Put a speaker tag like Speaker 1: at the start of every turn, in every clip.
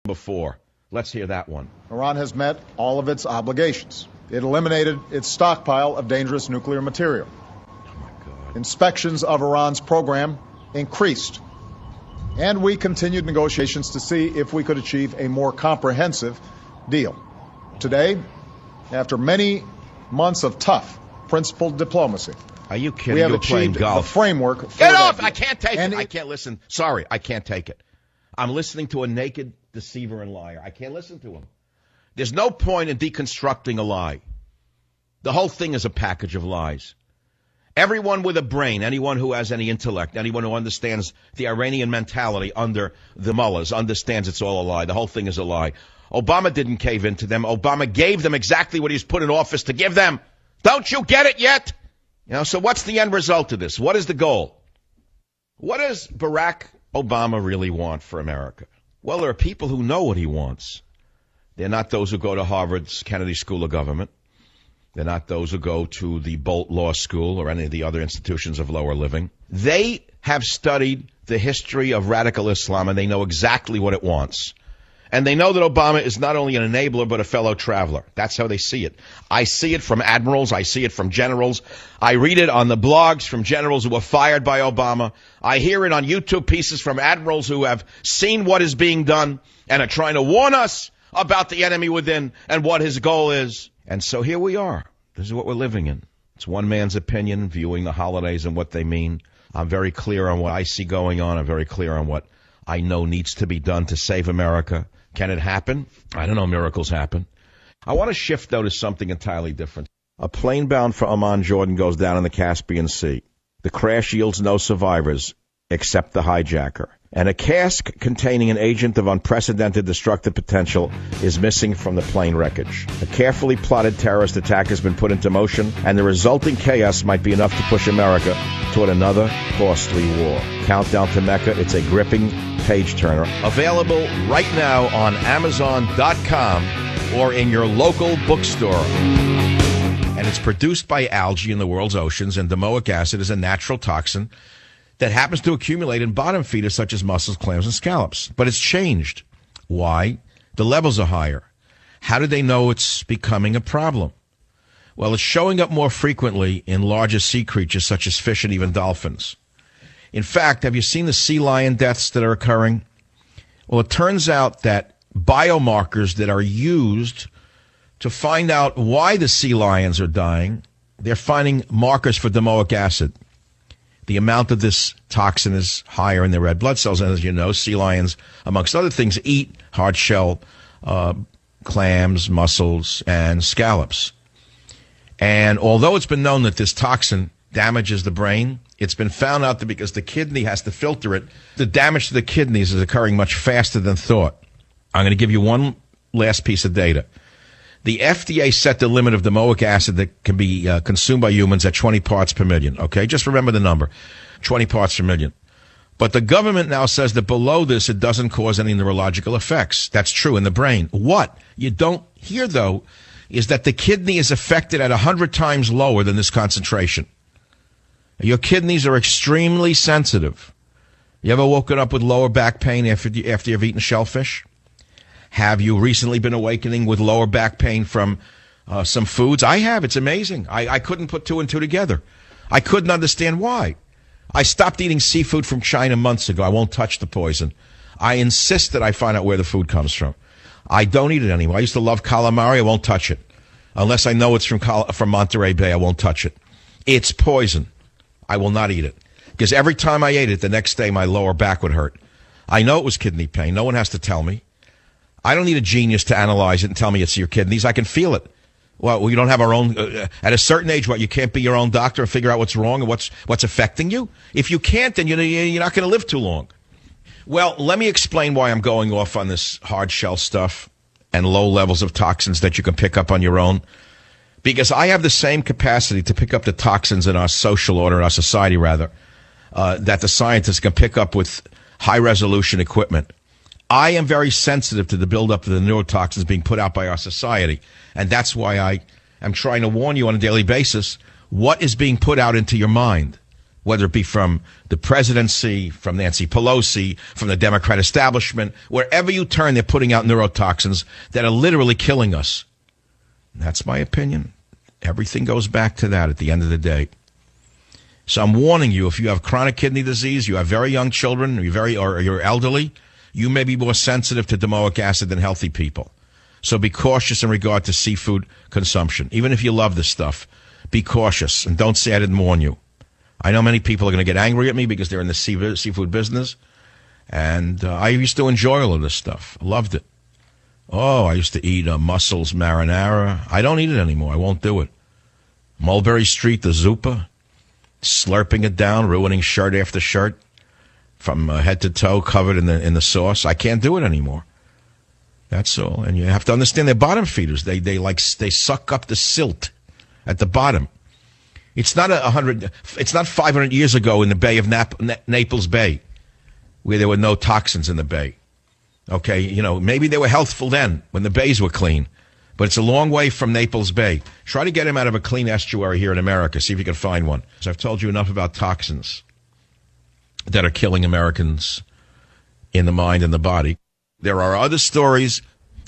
Speaker 1: before. Let's hear that one.
Speaker 2: Iran has met all of its obligations. It eliminated its stockpile of dangerous nuclear material.
Speaker 1: Oh, my God.
Speaker 2: Inspections of Iran's program increased. And we continued negotiations to see if we could achieve a more comprehensive deal. Today, after many months of tough, principled diplomacy,
Speaker 1: are you kidding?
Speaker 2: we have
Speaker 1: You're
Speaker 2: achieved
Speaker 1: golf.
Speaker 2: the framework for
Speaker 1: Get
Speaker 2: that
Speaker 1: off!
Speaker 2: deal.
Speaker 1: I can't take
Speaker 2: and
Speaker 1: it. I can't listen. Sorry, I can't take it. I'm listening to a naked deceiver and liar. I can't listen to him. There's no point in deconstructing a lie. The whole thing is a package of lies. Everyone with a brain, anyone who has any intellect, anyone who understands the Iranian mentality under the mullahs understands it's all a lie. The whole thing is a lie. Obama didn't cave into them. Obama gave them exactly what he was put in office to give them. Don't you get it yet? So what's the end result of this? What is the goal? What does Barack Obama really want for America? Well, there are people who know what he wants. They're not those who go to Harvard's Kennedy School of Government. They're not those who go to the Bolt Law School or any of the other institutions of lower living. They have studied the history of radical Islam, and they know exactly what it wants. And they know that Obama is not only an enabler, but a fellow traveler. That's how they see it. I see it from admirals. I see it from generals. I read it on the blogs from generals who were fired by Obama. I hear it on YouTube pieces from admirals who have seen what is being done and are trying to warn us about the enemy within and what his goal is. And so here we are. This is what we're living in. It's one man's opinion, viewing the holidays and what they mean. I'm very clear on what I see going on. I'm very clear on what I know needs to be done to save America. Can it happen? I don't know. Miracles happen. I want to shift, though, to something entirely different. A plane bound for Amman, Jordan, goes down in the Caspian Sea. The crash yields no survivors except the hijacker. And a cask containing an agent of unprecedented destructive potential is missing from the plane wreckage. A carefully plotted terrorist attack has been put into motion, and the resulting chaos might be enough to push America toward another costly war. Countdown to Mecca, it's a gripping page-turner. Available right now on Amazon.com or in your local bookstore. And it's produced by algae in the world's oceans, and domoic acid is a natural toxin that happens to accumulate in bottom feeders such as mussels, clams, and scallops. But it's changed. Why? The levels are higher. How do they know it's becoming a problem? Well, it's showing up more frequently in larger sea creatures such as fish and even dolphins. In fact, have you seen the sea lion deaths that are occurring? Well, it turns out that biomarkers that are used to find out why the sea lions are dying, they're finding markers for domoic acid. The amount of this toxin is higher in their red blood cells. And as you know, sea lions, amongst other things, eat hard shell clams, mussels, and scallops. And although it's been known that this toxin damages the brain, it's been found out that because the kidney has to filter it, the damage to the kidneys is occurring much faster than thought. I'm going to give you one last piece of data. The FDA set the limit of domoic acid that can be consumed by humans at 20 parts per million. Okay, just remember the number, 20 parts per million. But the government now says that below this, it doesn't cause any neurological effects. That's true in the brain. What you don't hear, though, is that the kidney is affected at 100 times lower than this concentration. Your kidneys are extremely sensitive. You ever woken up with lower back pain after you've eaten shellfish? Have you recently been awakening with lower back pain from some foods? I have. It's amazing. I couldn't put two and two together. I couldn't understand why. I stopped eating seafood from China months ago. I won't touch the poison. I insist that I find out where the food comes from. I don't eat it anymore. I used to love calamari. I won't touch it. Unless I know it's from Monterey Bay, I won't touch it. It's poison. I will not eat it. Because every time I ate it, the next day my lower back would hurt. I know it was kidney pain. No one has to tell me. I don't need a genius to analyze it and tell me it's your kidneys. I can feel it. Well, we don't have our own. At a certain age, you can't be your own doctor and figure out what's wrong and what's affecting you? If you can't, then you're not going to live too long. Well, let me explain why I'm going off on this hard shell stuff and low levels of toxins that you can pick up on your own. Because I have the same capacity to pick up the toxins in our social order, in our society rather, that the scientists can pick up with high-resolution equipment. I am very sensitive to the buildup of the neurotoxins being put out by our society. And that's why I am trying to warn you on a daily basis what is being put out into your mind. whether it be from the presidency, from Nancy Pelosi, from the Democrat establishment. Wherever you turn, they're putting out neurotoxins that are literally killing us. That's my opinion. Everything goes back to that at the end of the day. So I'm warning you, if you have chronic kidney disease, you have very young children, or you're elderly, you may be more sensitive to domoic acid than healthy people. So be cautious in regard to seafood consumption. Even if you love this stuff, be cautious and don't say I didn't warn you. I know many people are going to get angry at me because they're in the seafood business. And I used to enjoy all of this stuff. I loved it. Oh, I used to eat mussels marinara. I don't eat it anymore. I won't do it. Mulberry Street, the Zupa, slurping it down, ruining shirt after shirt, from head to toe, covered in the sauce. I can't do it anymore. That's all. And you have to understand they're bottom feeders. They suck up the silt at the bottom. It's not 500 years ago in the Bay of Naples Bay, where there were no toxins in the bay. Okay, maybe they were healthful then when the bays were clean, but it's a long way from Naples Bay. Try to get him out of a clean estuary here in America. See if you can find one. So I've told you enough about toxins that are killing Americans in the mind and the body. There are other stories.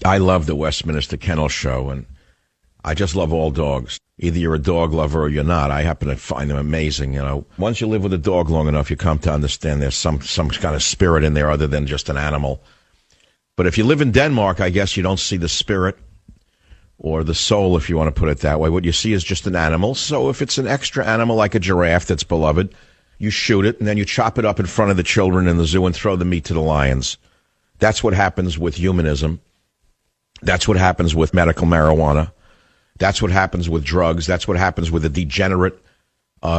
Speaker 1: I love the Westminster Kennel Show, and I just love all dogs. Either you're a dog lover or you're not. I happen to find them amazing. Once you live with a dog long enough, you come to understand there's some kind of spirit in there other than just an animal. But if you live in Denmark, I guess you don't see the spirit or the soul, if you want to put it that way. What you see is just an animal. So if it's an extra animal like a giraffe that's beloved, you shoot it and then you chop it up in front of the children in the zoo and throw the meat to the lions. That's what happens with humanism. That's what happens with medical marijuana. That's what happens with drugs. That's what happens with a degenerate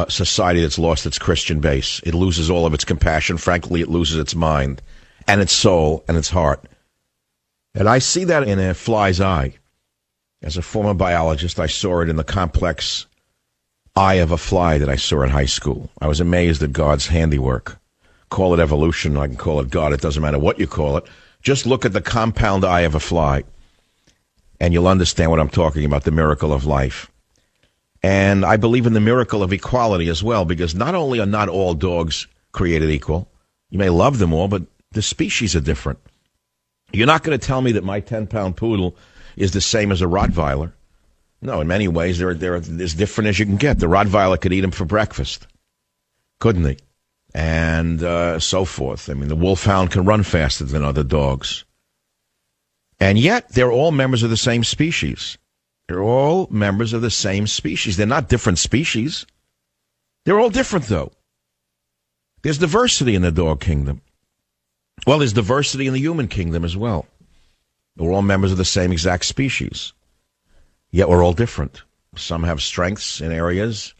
Speaker 1: society that's lost its Christian base. It loses all of its compassion. Frankly, it loses its mind and its soul and its heart. And I see that in a fly's eye. As a former biologist, I saw it in the complex eye of a fly that I saw in high school. I was amazed at God's handiwork. Call it evolution, I can call it God. It doesn't matter what you call it. Just look at the compound eye of a fly, and you'll understand what I'm talking about, the miracle of life. And I believe in the miracle of equality as well, because not only are not all dogs created equal, you may love them all, but the species are different. You're not going to tell me that my 10-pound poodle is the same as a Rottweiler. No, in many ways, they're as different as you can get. The Rottweiler could eat him for breakfast, couldn't he? And so forth. I mean, the Wolfhound can run faster than other dogs. And yet, they're all members of the same species. They're all members of the same species. They're not different species. They're all different, though. There's diversity in the dog kingdom. Well, there's diversity in the human kingdom as well. We're all members of the same exact species. Yet we're all different. Some have strengths in areas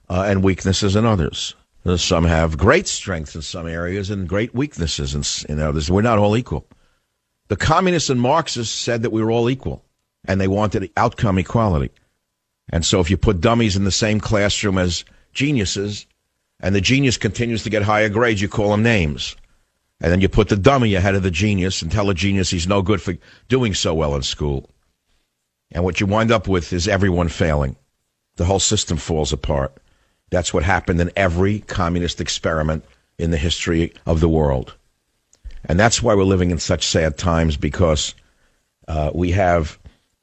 Speaker 1: and weaknesses in others. Some have great strengths in some areas and great weaknesses in others. We're not all equal. The communists and Marxists said that we were all equal, and they wanted outcome equality. And so if you put dummies in the same classroom as geniuses, and the genius continues to get higher grades, you call them names. And then you put the dummy ahead of the genius and tell the genius he's no good for doing so well in school. And what you wind up with is everyone failing. The whole system falls apart. That's what happened in every communist experiment in the history of the world. And that's why we're living in such sad times, because we have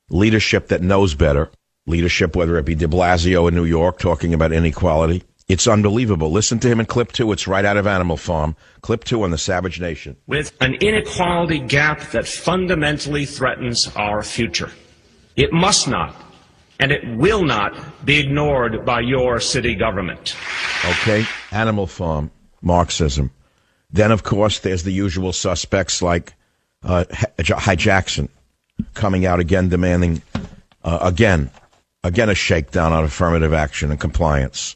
Speaker 1: leadership that knows better. Leadership, whether it be de Blasio in New York talking about inequality. It's unbelievable. Listen to him in clip 2. It's right out of Animal Farm. Clip 2 on the Savage Nation.
Speaker 3: With an inequality gap that fundamentally threatens our future. It must not, and it will not be ignored by your city government.
Speaker 1: Okay, Animal Farm, Marxism. Then, of course, there's the usual suspects like Hi Jackson coming out again, demanding again a shakedown on affirmative action and compliance.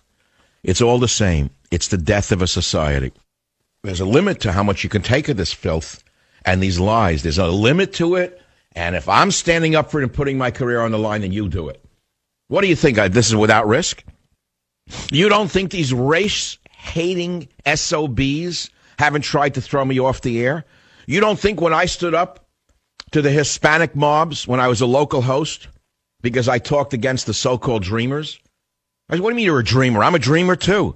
Speaker 1: It's all the same. It's the death of a society. There's a limit to how much you can take of this filth and these lies. There's a limit to it. And if I'm standing up for it and putting my career on the line, then you do it. What do you think? This is without risk? You don't think these race-hating SOBs haven't tried to throw me off the air? You don't think when I stood up to the Hispanic mobs when I was a local host because I talked against the so-called dreamers? What do you mean you're a dreamer? I'm a dreamer, too.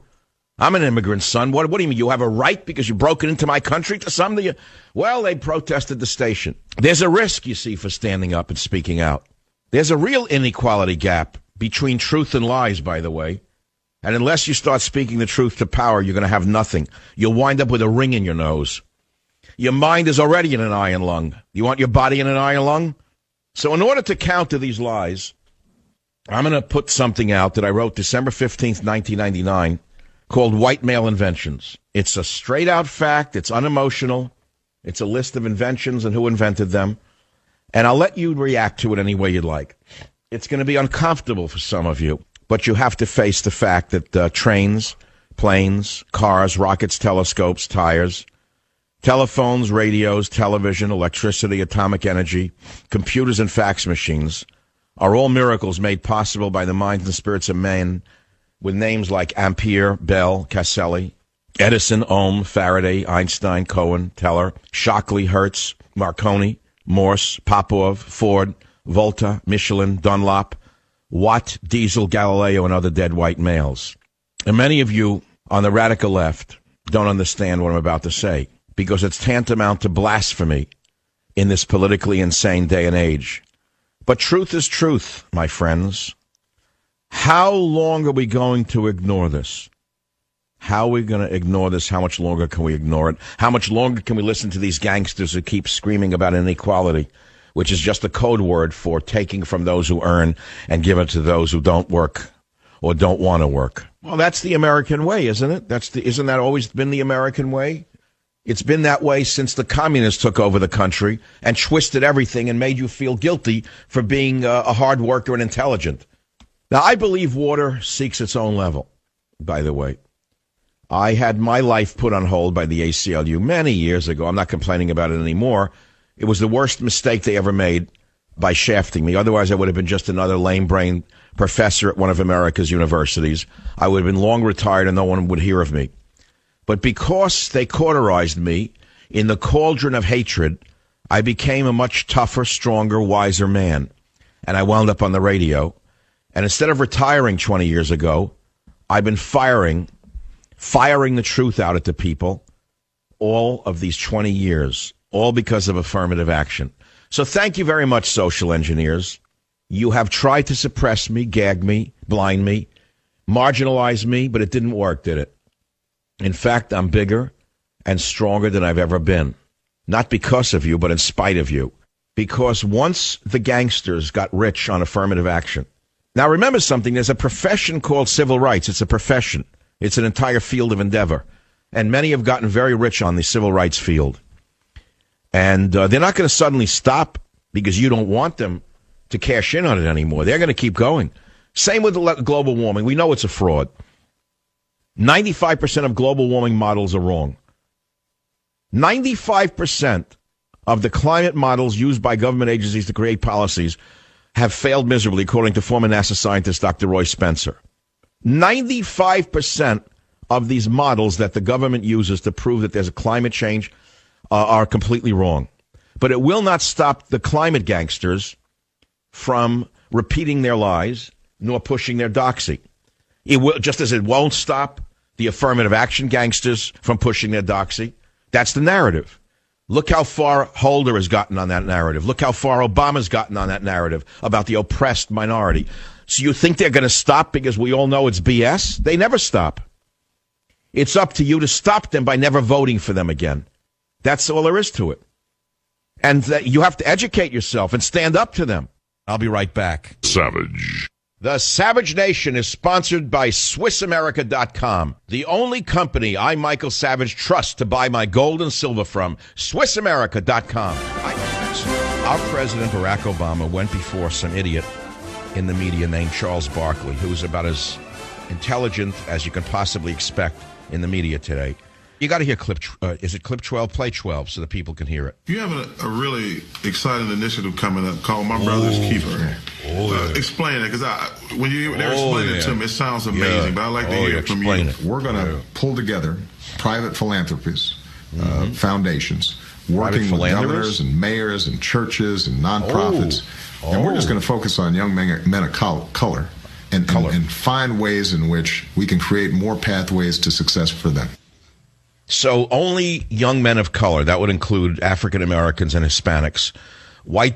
Speaker 1: I'm an immigrant son. What do you mean? You have a right because you broke into my country to some of you? Well, they protested the station. There's a risk, you see, for standing up and speaking out. There's a real inequality gap between truth and lies, by the way. And unless you start speaking the truth to power, you're going to have nothing. You'll wind up with a ring in your nose. Your mind is already in an iron lung. You want your body in an iron lung? So in order to counter these lies, I'm going to put something out that I wrote December 15th, 1999, called White Male Inventions. It's a straight-out fact. It's unemotional. It's a list of inventions and who invented them. And I'll let you react to it any way you'd like. It's going to be uncomfortable for some of you, but you have to face the fact that trains, planes, cars, rockets, telescopes, tires, telephones, radios, television, electricity, atomic energy, computers, and fax machines are all miracles made possible by the minds and spirits of men with names like Ampere, Bell, Caselli, Edison, Ohm, Faraday, Einstein, Cohen, Teller, Shockley, Hertz, Marconi, Morse, Popov, Ford, Volta, Michelin, Dunlop, Watt, Diesel, Galileo, and other dead white males. And many of you on the radical left don't understand what I'm about to say because it's tantamount to blasphemy in this politically insane day and age. But truth is truth, my friends. How long are we going to ignore this? How are we going to ignore this? How much longer can we ignore it? How much longer can we listen to these gangsters who keep screaming about inequality, which is just a code word for taking from those who earn and giving to those who don't work or don't want to work? Well, that's the American way, isn't it? Isn't that always been the American way? It's been that way since the communists took over the country and twisted everything and made you feel guilty for being a hard worker and intelligent. Now, I believe water seeks its own level, by the way. I had my life put on hold by the ACLU many years ago. I'm not complaining about it anymore. It was the worst mistake they ever made by shafting me. Otherwise, I would have been just another lame-brained professor at one of America's universities. I would have been long retired and no one would hear of me. But because they cauterized me in the cauldron of hatred, I became a much tougher, stronger, wiser man. And I wound up on the radio. And instead of retiring 20 years ago, I've been firing the truth out at the people all of these 20 years, all because of affirmative action. So thank you very much, social engineers. You have tried to suppress me, gag me, blind me, marginalize me, but it didn't work, did it? In fact, I'm bigger and stronger than I've ever been. Not because of you, but in spite of you. Because once the gangsters got rich on affirmative action. Now, remember something. There's a profession called civil rights. It's a profession. It's an entire field of endeavor. And many have gotten very rich on the civil rights field. And they're not going to suddenly stop because you don't want them to cash in on it anymore. They're going to keep going. Same with global warming. We know it's a fraud. 95% of global warming models are wrong. 95% of the climate models used by government agencies to create policies have failed miserably, according to former NASA scientist Dr. Roy Spencer. 95% of these models that the government uses to prove that there's a climate change are completely wrong. But it will not stop the climate gangsters from repeating their lies nor pushing their doxy. It will, just as it won't stop the affirmative action gangsters from pushing their doxy. That's the narrative. Look how far Holder has gotten on that narrative. Look how far Obama's gotten on that narrative about the oppressed minority. So you think they're going to stop because we all know it's BS? They never stop. It's up to you to stop them by never voting for them again. That's all there is to it. And you have to educate yourself and stand up to them. I'll be right back.
Speaker 4: Savage.
Speaker 1: The Savage Nation is sponsored by SwissAmerica.com, the only company I, Michael Savage, trust to buy my gold and silver from. SwissAmerica.com. Our President Barack Obama went before some idiot in the media named Charles Barkley, who's about as intelligent as you can possibly expect in the media today. You got to hear clip. Is it clip 12? Play 12 so the people can hear it.
Speaker 5: You have a really exciting initiative coming up called My Brother's Keeper. Explain it, because when they're explaining it to me, it sounds amazing, but I'd like to hear it from you.
Speaker 6: We're going to pull together private philanthropists, foundations, working with governors and mayors and churches and nonprofits. And we're just going to focus on young men of color and find ways in which we can create more pathways to success for them.
Speaker 1: So only young men of color, that would include African Americans and Hispanics, white